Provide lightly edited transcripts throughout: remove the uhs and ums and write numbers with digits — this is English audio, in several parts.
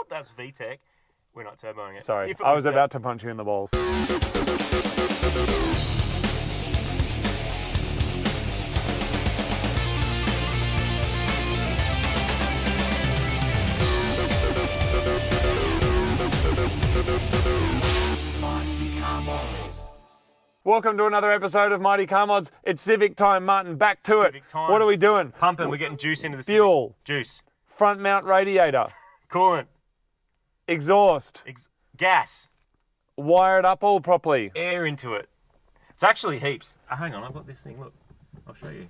That's VTEC. We're not turboing it. Sorry, I was about to punch you in the balls. Welcome to another episode of Mighty Car Mods. It's Civic time, Martin. Back to Civic it. time. What are we doing? Pumping. We're getting juice into the Fuel. Civic. Juice. Front mount radiator. Coolant. Exhaust. Gas. Wired up all properly. Air into it. It's actually heaps. Hang on, I've got this thing. Look, I'll show you.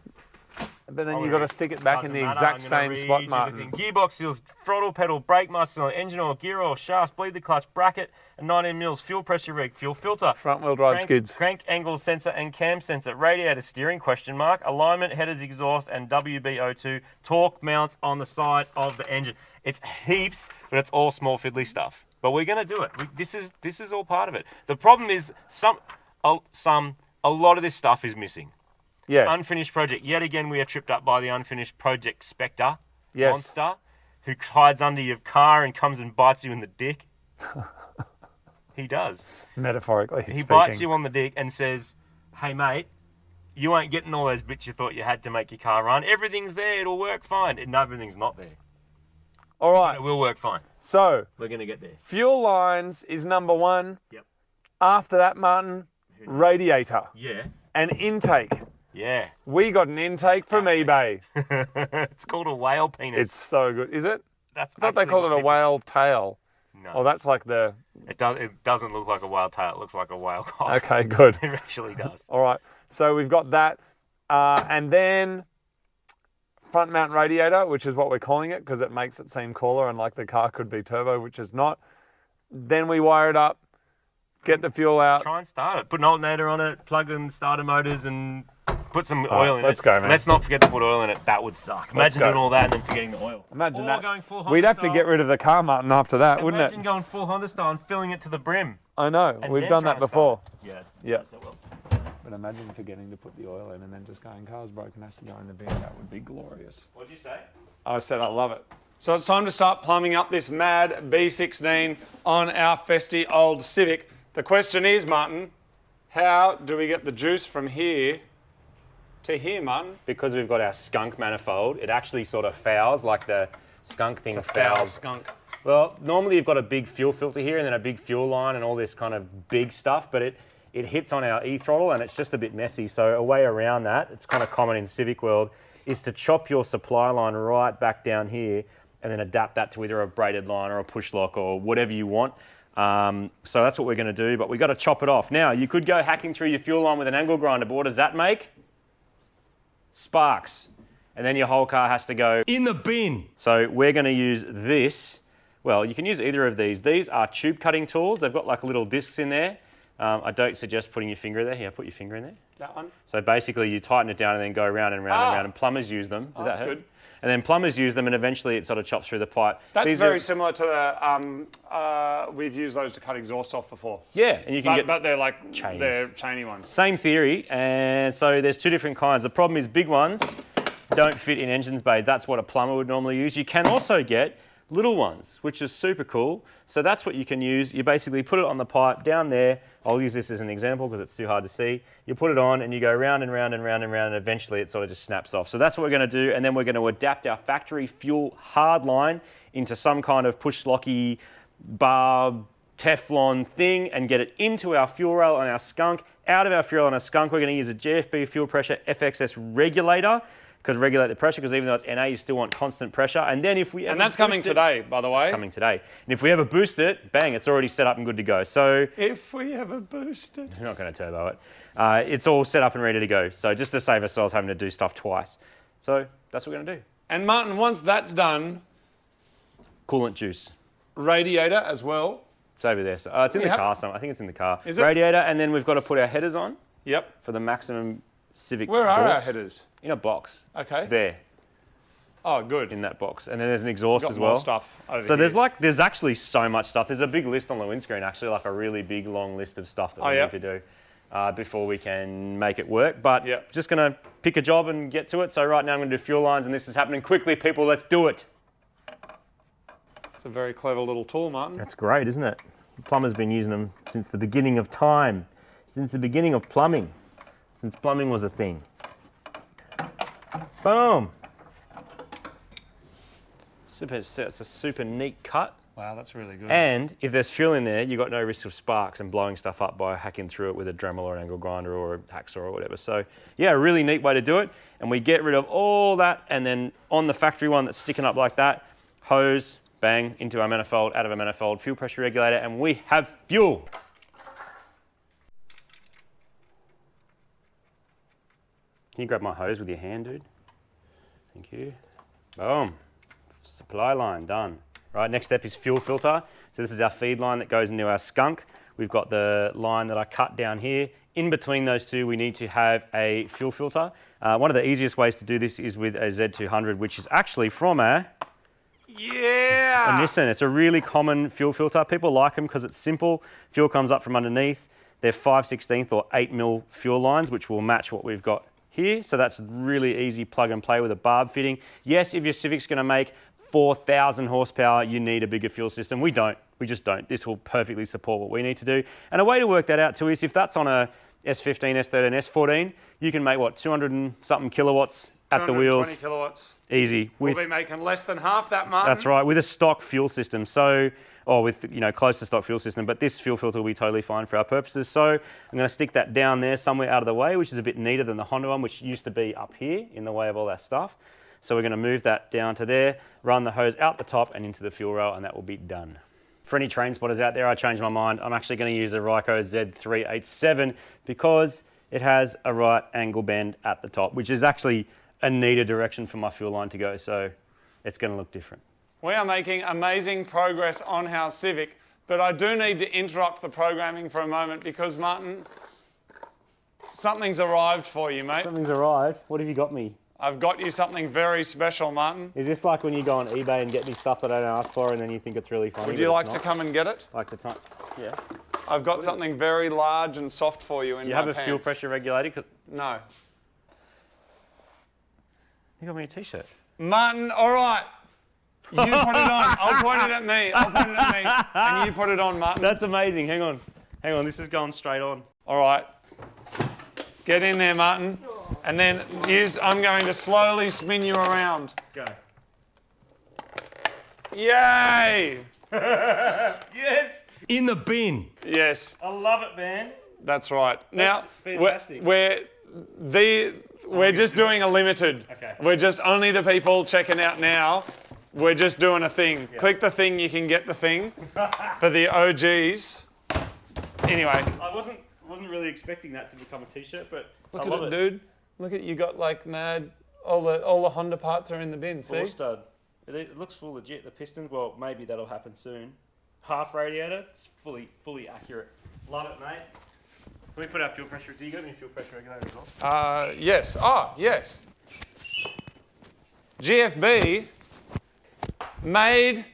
But then you've got to stick it back in the exact same spot, Martin. Gearbox seals, throttle pedal, brake master cylinder, engine oil, gear oil, shafts, bleed the clutch, bracket, and 19 mils, fuel pressure reg, fuel filter. Front wheel drive skids. Crank angle sensor and cam sensor, radiator steering, alignment, headers, exhaust, and WBO2, torque mounts on the side of the engine. It's heaps, but it's all small fiddly stuff. But we're going to do it. This is all part of it. The problem is a lot of this stuff is missing. Yeah. Unfinished project. Yet again, we are tripped up by the unfinished project Spectre monster who hides under your car and comes and bites you in the dick. He does. Metaphorically speaking. He bites you on the dick and says, hey, mate, you ain't getting all those bits you thought you had to make your car run. Everything's there. It'll work fine. And everything's not there. All right. But it will work fine. So, we're going to get there. Fuel lines is number one. Yep. After that, Martin, radiator. Yeah. And intake. Yeah. We got an intake from eBay. It's called a whale penis. It's so good. Is it? I thought they called it a people... whale tail. No. Oh, that's like the... It doesn't look like a whale tail. It looks like a whale cock. Okay, good. It actually does. All right. So we've got that. And then front mount radiator, which is what we're calling it because it makes it seem cooler and like the car could be turbo, which is not. Then we wire it up, get the fuel out. Try and start it. Put an alternator on it, plug in starter motors and put some oil in it. Let's go, man. Let's not forget to put oil in it. That would suck. Imagine doing all that and then forgetting the oil. Imagine or that. Going full Honda We'd have style. to get rid of the car, Martin, after that, wouldn't it? Imagine going full Honda style and filling it to the brim. I know. And We've then done trying that to before. Start. Yeah. So well. But imagine forgetting to put the oil in and then just going, car's broken, has to go in the bin. That would be glorious. What'd you say? I said I love it. So it's time to start plumbing up this mad B16 on our festy old Civic. The question is, Martin, how do we get the juice from here to here, Martin? Because we've got our skunk manifold, it actually sort of fouls like the skunk thing It's a foul fouls. skunk. Well, normally you've got a big fuel filter here and then a big fuel line and all this kind of big stuff, but it hits on our e-throttle and it's just a bit messy. So a way around that, it's kind of common in Civic world, is to chop your supply line right back down here and then adapt that to either a braided line or a push lock or whatever you want. So that's what we're going to do, but we've got to chop it off. Now, you could go hacking through your fuel line with an angle grinder, but what does that make? Sparks. And then your whole car has to go in the bin. So we're going to use this. Well, you can use either of these. These are tube cutting tools. They've got like little discs in there. I don't suggest putting your finger there. Here, put your finger in there. That one? So basically you tighten it down and then go round and round and round, and plumbers use them. That's good. And then plumbers use them and eventually it sort of chops through the pipe. That's very similar to the, we've used those to cut exhaust off before. Yeah, and you can But they're like, chains. They're chainy ones. Same theory, and so there's two different kinds. The problem is big ones don't fit in engines bay. That's what a plumber would normally use. You can also get little ones, which is super cool. So that's what you can use. You basically put it on the pipe down there. I'll use this as an example because it's too hard to see. You put it on and you go round and round and round and round and eventually it sort of just snaps off. So that's what we're going to do, and then we're going to adapt our factory fuel hard line into some kind of push locky barb Teflon thing and get it into our fuel rail on our skunk. Out of our fuel rail on our skunk, we're going to use a GFB fuel pressure FXS regulator. Could regulate the pressure because even though it's NA, you still want constant pressure. And then if we ever And that's coming today, by the way. It's coming today. And if we ever boost it, bang, it's already set up and good to go. So if we ever boost it. we're not going to turbo it. It's all set up and ready to go. So just to save ourselves having to do stuff twice. So that's what we're going to do. And Martin, once that's done, Coolant juice. Radiator as well. It's over there. So, it's in the car somewhere. I think it's in the car. Is it? Radiator, and then we've got to put our headers on. Yep. For the maximum Civic. Where are our torques. headers? In a box. Okay. There. Oh, good. In that box. And then there's an exhaust as well. More stuff over So here. there's actually so much stuff. There's a big list on the windscreen, actually, like a really big, long list of stuff that we need to do before we can make it work. But just going to pick a job and get to it. So right now I'm going to do fuel lines, and this is happening quickly, people. Let's do it. It's a very clever little tool, Martin. That's great, isn't it? The plumber's been using them since the beginning of time, since the beginning of plumbing, since plumbing was a thing. Boom! It's a super neat cut. Wow, that's really good. And if there's fuel in there, you've got no risk of sparks and blowing stuff up by hacking through it with a Dremel or an angle grinder or a hacksaw or whatever. So yeah, a really neat way to do it. And we get rid of all that, and then on the factory one that's sticking up like that, hose, bang, into our manifold, out of a manifold, fuel pressure regulator, and we have fuel. Can you grab my hose with your hand, dude? Thank you. Boom. Supply line, done. Right, next step is fuel filter. So this is our feed line that goes into our skunk. We've got the line that I cut down here. In between those two, we need to have a fuel filter. One of the easiest ways to do this is with a Z200, which is actually from a Nissan. It's a really common fuel filter. People like them because it's simple. Fuel comes up from underneath. They're 5/16 or 8mm fuel lines, which will match what we've got here. So that's really easy plug and play with a barb fitting. Yes, if your Civic's going to make 4,000 horsepower, you need a bigger fuel system. We don't. We just don't. This will perfectly support what we need to do. And a way to work that out too is if that's on a S15, S13, S14, you can make what, 200 and something kilowatts at the wheels. 220 kilowatts. Easy. We'll be making less than half that, Martin. That's right, with a stock fuel system. So, or with, close to stock fuel system, but this fuel filter will be totally fine for our purposes. So I'm going to stick that down there somewhere out of the way, which is a bit neater than the Honda one, which used to be up here in the way of all our stuff. So we're going to move that down to there, run the hose out the top and into the fuel rail, and that will be done. For any train spotters out there, I changed my mind. I'm actually going to use a Ryco Z387 because it has a right angle bend at the top, which is actually a neater direction for my fuel line to go. So it's going to look different. We are making amazing progress on our Civic, but I do need to interrupt the programming for a moment because, Martin, something's arrived for you, mate. Something's arrived? What have you got me? I've got you something very special, Martin. Is this like when you go on eBay and get me stuff that I don't ask for and then you think it's really funny? Would you like to come and get it? Like the time? Yeah. I've got something very large and soft for you in my pants. Do you have a fuel pressure regulator? No. You got me a t-shirt. Martin, all right. You put it on. I'll point it at me. I'll point it at me. And you put it on, Martin. That's amazing. Hang on. Hang on. This is going straight on. All right. Get in there, Martin. And then I'm going to slowly spin you around. Go. Yay! Yes! In the bin. Yes. I love it, man. That's right. Now, fantastic. we're just doing a limited. Okay. We're just only the people checking out now. We're just doing a thing. Yeah. Click the thing, you can get the thing. For the OGs. Anyway. I wasn't really expecting that to become a t-shirt, but look at it, dude. Look at you got like mad. All the Honda parts are in the bin. See? Full stud. It looks full legit. The pistons. Well, maybe that'll happen soon. Half radiator. It's fully accurate. Love it, mate. Can we put our fuel pressure? Do you got any fuel pressure regulator as well? Yes. Yes. GFB made,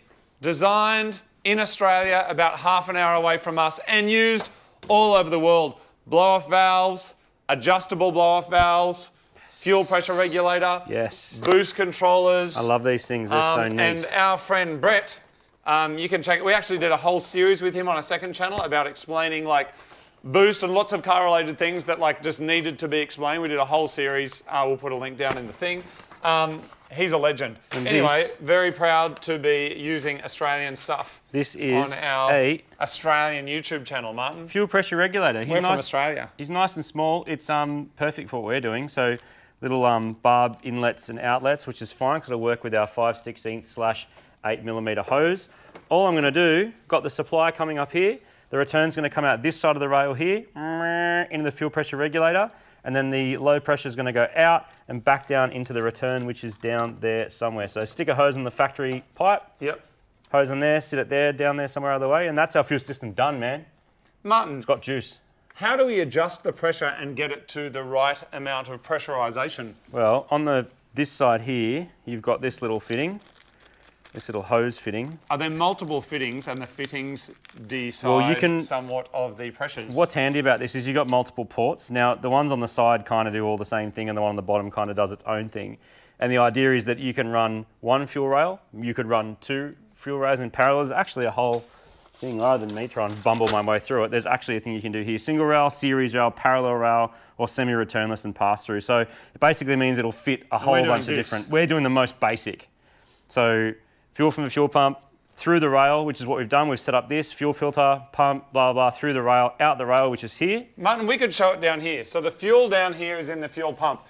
designed in Australia, about half an hour away from us, and used all over the world. Blow-off valves, adjustable blow-off valves, fuel pressure regulator, yes, boost controllers. I love these things. They're so neat. And our friend Brett, you can check. We actually did a whole series with him on a second channel about explaining like boost and lots of car-related things that like just needed to be explained. We did a whole series. We'll put a link down in the thing. He's a legend. And anyway, very proud to be using Australian stuff. This is on our Australian YouTube channel, Martin. Fuel pressure regulator. We're from Australia. He's nice and small. It's perfect for what we're doing. So little barb inlets and outlets, which is fine because it'll work with our 5/16/8mm hose. All I'm going to do, got the supply coming up here. The return's going to come out this side of the rail here, into the fuel pressure regulator. And then the low pressure is going to go out and back down into the return, which is down there somewhere. So stick a hose in the factory pipe. Yep. Hose in there, sit it there, down there somewhere out of the way, and that's our fuel system done, man. Martin, it's got juice. How do we adjust the pressure and get it to the right amount of pressurization? Well, on this side here, you've got this little fitting. This little hose fitting. Are there multiple fittings and the fittings decide somewhat of the pressures? What's handy about this is you've got multiple ports. Now, the ones on the side kind of do all the same thing and the one on the bottom kind of does its own thing. And the idea is that you can run one fuel rail, you could run two fuel rails in parallel. There's actually a whole thing, rather than me try and bumble my way through it, there's actually a thing you can do here. Single rail, series rail, parallel rail, or semi-returnless and pass-through. So it basically means it'll fit a whole bunch of different... We're doing the most basic. So fuel from the fuel pump, through the rail, which is what we've done. We've set up this, fuel filter, pump, blah, blah, through the rail, out the rail, which is here. Martin, we could show it down here. So the fuel down here is in the fuel pump.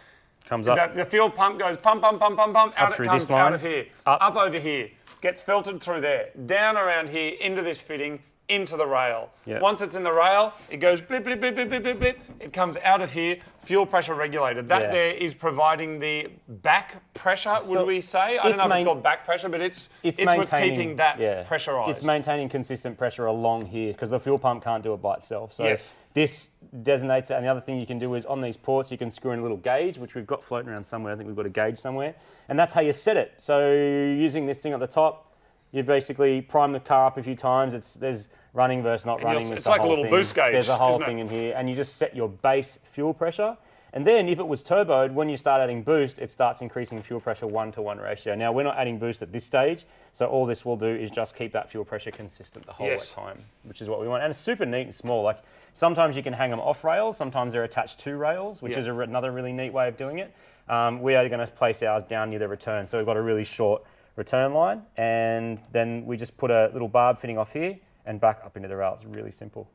Comes up. The fuel pump goes pump, pump, pump, pump, pump, out it comes, this line, out of here, up over here, gets filtered through there, down around here, into this fitting, into the rail. Yep. Once it's in the rail, it goes blip, blip, blip, blip, blip, blip, blip. It comes out of here, fuel pressure regulated. That there is providing the back pressure, would we say? I don't know if it's called back pressure, but it's what's keeping that pressurized. It's maintaining consistent pressure along here because the fuel pump can't do it by itself. So this designates it. And the other thing you can do is on these ports, you can screw in a little gauge, which we've got floating around somewhere. I think we've got a gauge somewhere. And that's how you set it. So using this thing at the top, you basically prime the car up a few times. There's running versus not running. It's like a little boost gauge. There's a whole thing in here, and you just set your base fuel pressure. And then if it was turboed, when you start adding boost, it starts increasing fuel pressure 1-to-1 ratio. Now, we're not adding boost at this stage, so all this will do is just keep that fuel pressure consistent the whole time, which is what we want. And it's super neat and small. Like sometimes you can hang them off rails, sometimes they're attached to rails, which is another really neat way of doing it. We are going to place ours down near the return, so we've got a really short return line, and then we just put a little barb fitting off here and back up into the rail. It's really simple.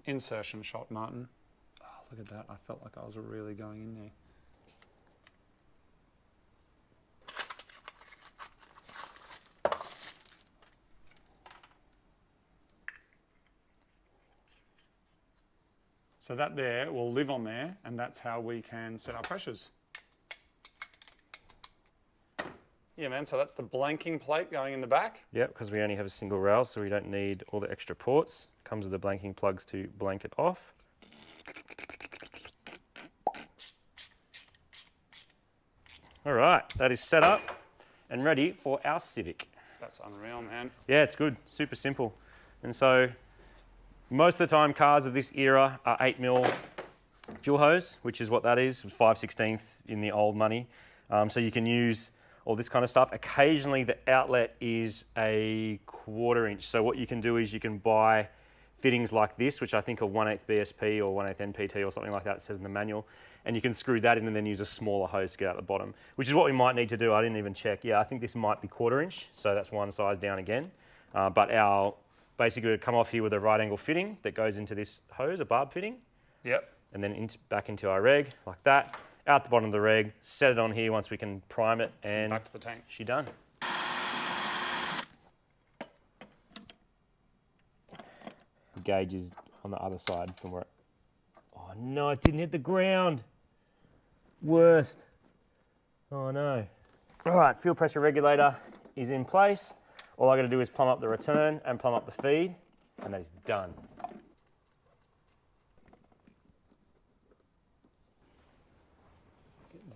Insertion shot, Martin. Oh, look at that. I felt like I was really going in there. So that there will live on there, and that's how we can set our pressures. Yeah, man, so that's the blanking plate going in the back. Yep, because we only have a single rail, so we don't need all the extra ports. Comes with the blanking plugs to blank it off. All right, that is set up and ready for our Civic. That's unreal, man. Yeah, it's good, super simple. And so most of the time cars of this era are 8mm fuel hose, which is what that is, 5/16 in the old money. So you can use all this kind of stuff. Occasionally the outlet is a 1/4 inch. So what you can do is you can buy fittings like this, which I think are 1/8 BSP or 1/8 NPT or something like that, it says in the manual. And you can screw that in and then use a smaller hose to get out the bottom, which is what we might need to do. I didn't even check. Yeah, I think this might be 1/4 inch. So that's one size down again. But basically we come off here with a right angle fitting that goes into this hose, a barb fitting. Yep. And then back into our reg like that. Out the bottom of the reg, set it on here once we can prime it, and back to the tank. She done. The gauge is on the other side from where oh no, it didn't hit the ground. Worst. Oh no. All right, fuel pressure regulator is in place. All I got to do is plumb up the return and plumb up the feed, and that is done.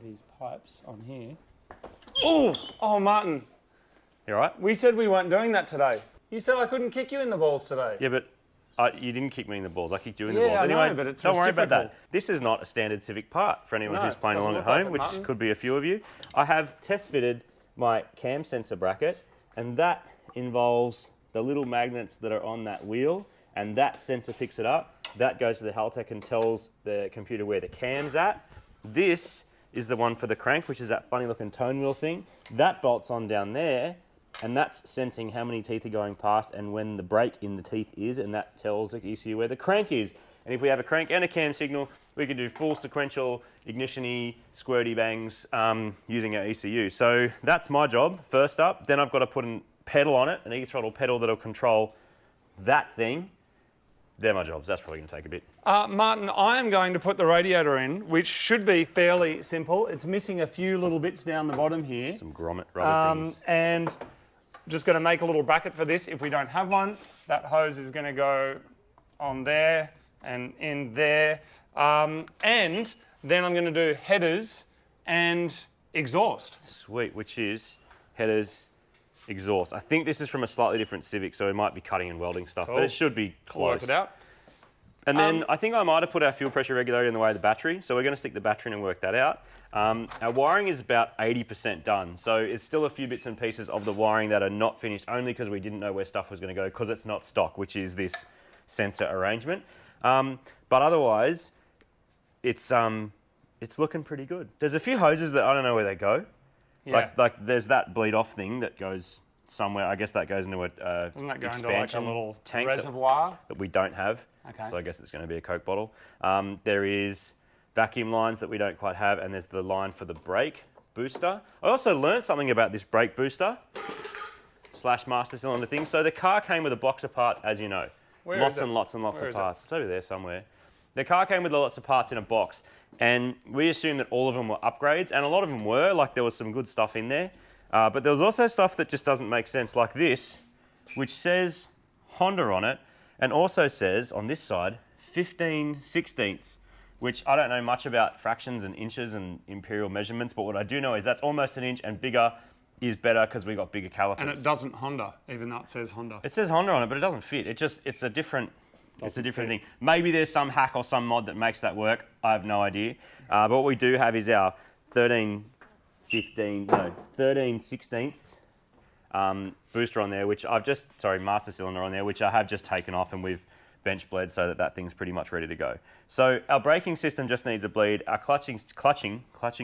These pipes on here. Oh, Martin. You all right? We said we weren't doing that today. You said I couldn't kick you in the balls today. Yeah, but you didn't kick me in the balls. I kicked you in the balls. Yeah, Anyway, I know, but it's don't worry about reciprocal. that. This is not a standard Civic part for anyone who's playing along at doesn't look home, like it, which Martin. could be a few of you. I have test fitted my cam sensor bracket, and that involves the little magnets that are on that wheel, and that sensor picks it up. That goes to the Haltech and tells the computer where the cam's at. This is the one for the crank, which is that funny looking tone wheel thing. That bolts on down there, and that's sensing how many teeth are going past and when the break in the teeth is, and that tells the ECU where the crank is. And if we have a crank and a cam signal, we can do full sequential ignition-y, squirty bangs using our ECU. So that's my job, first up. Then I've got to put a pedal on it, an e-throttle pedal that'll control that thing. They're my jobs. That's probably going to take a bit. Martin, I am going to put the radiator in, which should be fairly simple. It's missing a few little bits down the bottom here. Some grommet rubber things. And just going to make a little bracket for this if we don't have one. That hose is going to go on there and in there. And then I'm going to do headers and exhaust. Sweet, which is headers, exhaust. I think this is from a slightly different Civic, so we might be cutting and welding stuff, but it should be close. Work it out. And then I think I might have put our fuel pressure regulator in the way of the battery. So we're going to stick the battery in and work that out. Our wiring is about 80% done. So it's still a few bits and pieces of the wiring that are not finished, only because we didn't know where stuff was going to go, because it's not stock, which is this sensor arrangement. But otherwise, it's looking pretty good. There's a few hoses that I don't know where they go. Yeah. Like there's that bleed off thing that goes somewhere. I guess that goes into a Doesn't that go into like a expansion little tank reservoir? that we don't have. Okay. So I guess it's going to be a Coke bottle. There is vacuum lines that we don't quite have, and there's the line for the brake booster. I also learned something about this brake booster / master cylinder thing. So the car came with a box of parts, as you know. Lots and lots and lots of parts. It's over there somewhere. The car came with lots of parts in a box, and we assumed that all of them were upgrades, and a lot of them were. Like, there was some good stuff in there. But there was also stuff that just doesn't make sense, like this, which says Honda on it, and also says, on this side, 15/16, which I don't know much about fractions and inches and imperial measurements, but what I do know is that's almost an inch, and bigger is better because we got bigger calipers. And it doesn't Honda, even though it says Honda. It says Honda on it, but it doesn't fit. It's a different thing. Maybe there's some hack or some mod that makes that work. I have no idea. But what we do have is our 13/16 booster on there, which master cylinder on there, which I have just taken off, and we've bench bled so that thing's pretty much ready to go. So our braking system just needs a bleed. Our clutching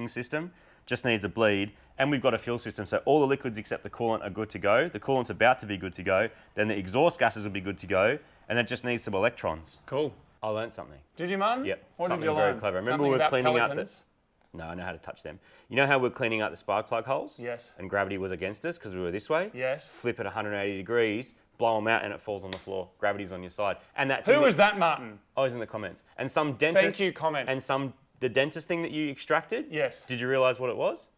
system just needs a bleed, and we've got a fuel system. So all the liquids except the coolant are good to go. The coolant's about to be good to go. Then the exhaust gases will be good to go, and it just needs some electrons. Cool. I learned something. Did you, Martin? Yep. What something did you very learn? clever. Remember Something we were about cleaning out pelicans? No, I know how to touch them. You know how we're cleaning out the spark plug holes? Yes. And gravity was against us because we were this way? Yes. Flip it 180 degrees, blow them out, and it falls on the floor. Gravity's on your side. And that Who was that, Martin? I was in the comments. And some dentist... Thank you, comment. And the dentist thing that you extracted? Yes. Did you realise what it was?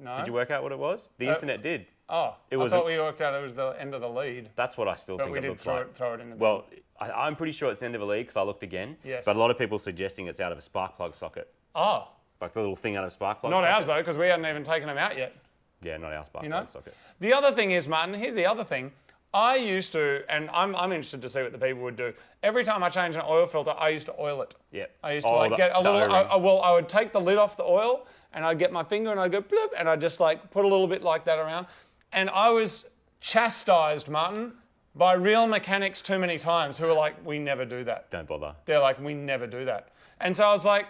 No. Did you work out what it was? The internet did. Oh, I thought we worked out it was the end of the lead. That's what I still think it looks like. But we did throw it in the bin. Well, I'm pretty sure it's the end of a lead because I looked again. Yes. But a lot of people are suggesting it's out of a spark plug socket. Oh. Like the little thing out of a spark plug Not socket. ours, though, because we hadn't even taken them out yet. Yeah, not our spark plug socket. The other thing is, Martin, here's the other thing. I used to, and I'm interested to see what the people would do. Every time I changed an oil filter, I used to oil it. Yeah. I used to get a little, I would take the lid off the oil, and I'd get my finger and I'd go bloop, and I'd just like put a little bit like that around. And I was chastised, Martin, by real mechanics too many times who were like, we never do that. Don't bother. They're like, we never do that. And so I was like,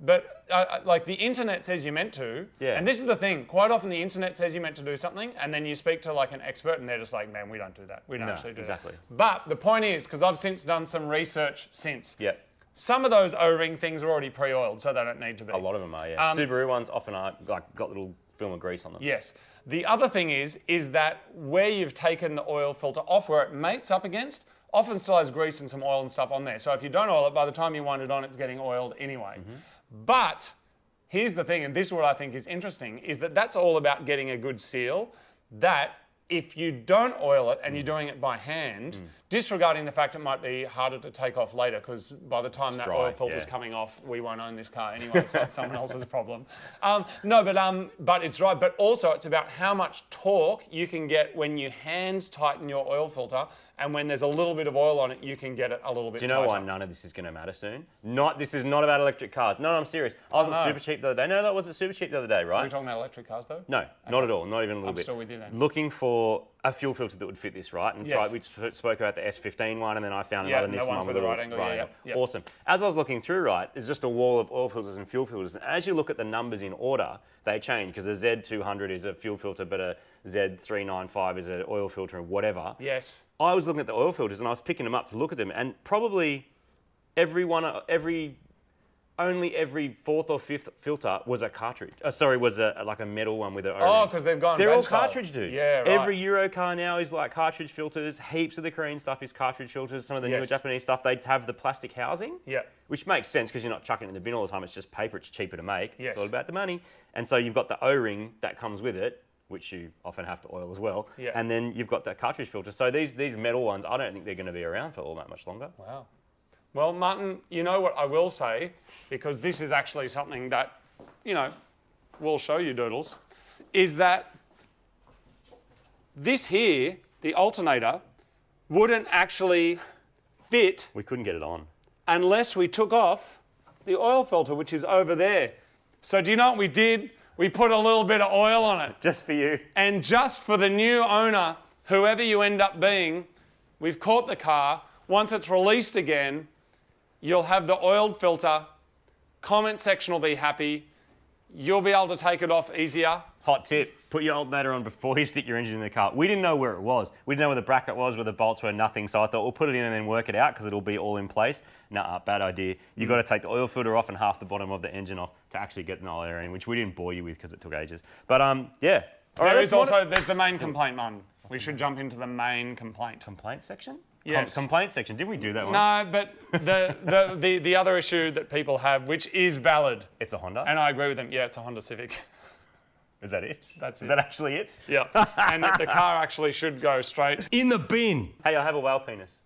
but like the internet says you're meant to. Yeah. And this is the thing. Quite often the internet says you're meant to do something, and then you speak to like an expert, and they're just like, man, we don't do that. We don't actually do exactly. that. But the point is, because I've since done some research since. Yeah. Some of those O-ring things are already pre-oiled, so they don't need to be. A lot of them are, yeah. Subaru ones often are like got little film of grease on them. Yes. The other thing is that where you've taken the oil filter off, where it mates up against, often still has grease and some oil and stuff on there. So if you don't oil it, by the time you wind it on, it's getting oiled anyway. Mm-hmm. But here's the thing, and this is what I think is interesting, is that that's all about getting a good seal. That if you don't oil it and you're doing it by hand, disregarding the fact it might be harder to take off later, because by the time that oil filter's coming off, we won't own this car anyway, so it's someone else's problem. But it's right. But also it's about how much torque you can get when you hand tighten your oil filter, and when there's a little bit of oil on it, you can get it a little bit tighter. Do you know why none of this is going to matter soon? This is not about electric cars. No, I'm serious. I was at Super Cheap the other day. No, that wasn't Super Cheap the other day, right? Are we talking about electric cars, though? No, not at all. Not even a little I'm bit. still with you then. Looking for a fuel filter that would fit this, right? And Yes. we spoke about the S15 one, and then I found another Nissan one with the a right angle. Yeah. Awesome. As I was looking through, right, there's just a wall of oil filters and fuel filters. And as you look at the numbers in order, they change, because a Z200 is a fuel filter, but a Z395 is an oil filter and whatever. Yes. I was looking at the oil filters and I was picking them up to look at them, and probably only every fourth or fifth filter was a cartridge. Was like a metal one with an O-ring. Oh, because they've gone They're all veg style. cartridge, dude. Yeah, right. Every Euro car now is like cartridge filters. Heaps of the Korean stuff is cartridge filters. Some of the newer Japanese stuff, they have the plastic housing. Yeah. Which makes sense because you're not chucking it in the bin all the time. It's just paper. It's cheaper to make. Yes. It's all about the money. And so you've got the O-ring that comes with it, which you often have to oil as well. Yeah. And then you've got that cartridge filter. So these metal ones, I don't think they're going to be around for all that much longer. Wow. Well, Martin, you know what I will say, because this is actually something that, we'll show you, Doodles, is that this here, the alternator, wouldn't actually fit We couldn't get it on. unless we took off the oil filter, which is over there. So do you know what we did? We put a little bit of oil on it. Just for you. And just for the new owner, whoever you end up being, we've caught the car. Once it's released again, you'll have the oiled filter. Comment section will be happy. You'll be able to take it off easier. Hot tip, put your alternator on before you stick your engine in the car. We didn't know where it was. We didn't know where the bracket was, where the bolts were, nothing. So I thought we'll put it in and then work it out because it'll be all in place. Nah, bad idea. You've got to take the oil filter off and half the bottom of the engine off to actually get the alternator in, which we didn't bore you with because it took ages. But yeah. All right, There's the main complaint, Martin. We should jump into the main complaint. Complaint section? Yes. Complaint section. Did we do that once? No, but the other issue that people have, which is valid, It's a Honda? and I agree with them. Yeah, it's a Honda Civic. Is that it? That's it. Is that actually it? Yeah. And the car actually should go straight In the bin. Hey, I have a whale penis.